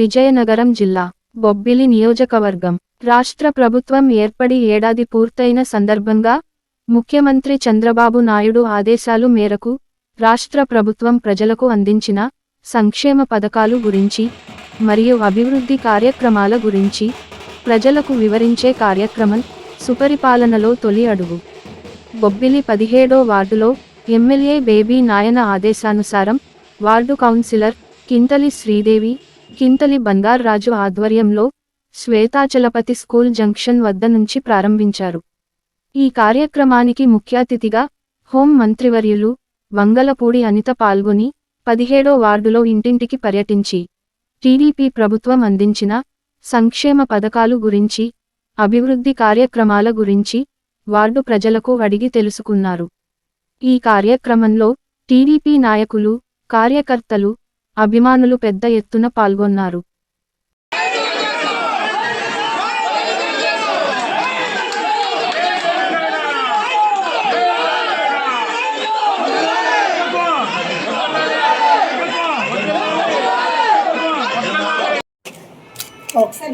విజయనగరం జిల్లా బొబ్బిలి నియోజకవర్గం రాష్ట్ర ప్రభుత్వం ఏర్పడి ఏడాది పూర్తయిన సందర్భంగా ముఖ్యమంత్రి చంద్రబాబు నాయుడు ఆదేశాలు మేరకు రాష్ట్ర ప్రభుత్వం ప్రజలకు అందించిన సంక్షేమ పథకాలు గురించి మరియు అభివృద్ధి కార్యక్రమాల గురించి ప్రజలకు వివరించే కార్యక్రమం సుపరిపాలనలో తొలి అడుగు. బొబ్బిలి 17వ వార్డులో ఎమ్మెల్యే బేబీ నాయన ఆదేశానుసారం వార్డు కౌన్సిలర్ కింతలి శ్రీదేవి, కింతలి బంగార్రాజు ఆధ్వర్యంలో శ్వేతాచలపతి స్కూల్ జంక్షన్ వద్ద నుంచి ప్రారంభించారు. ఈ కార్యక్రమానికి ముఖ్యాతిథిగా హోం మంత్రివర్యులు వంగలపూడి అనిత పాల్గొని 17వ వార్డులో ఇంటింటికి పర్యటించి టీడీపీ ప్రభుత్వం అందించిన సంక్షేమ పథకాలు గురించి, అభివృద్ధి కార్యక్రమాల గురించి వార్డు ప్రజలకు అడిగి తెలుసుకున్నారు. ఈ కార్యక్రమంలో టీడీపీ నాయకులు, కార్యకర్తలు, అభిమానులు పెద్ద ఎత్తున పాల్గొన్నారు. ఒకసారి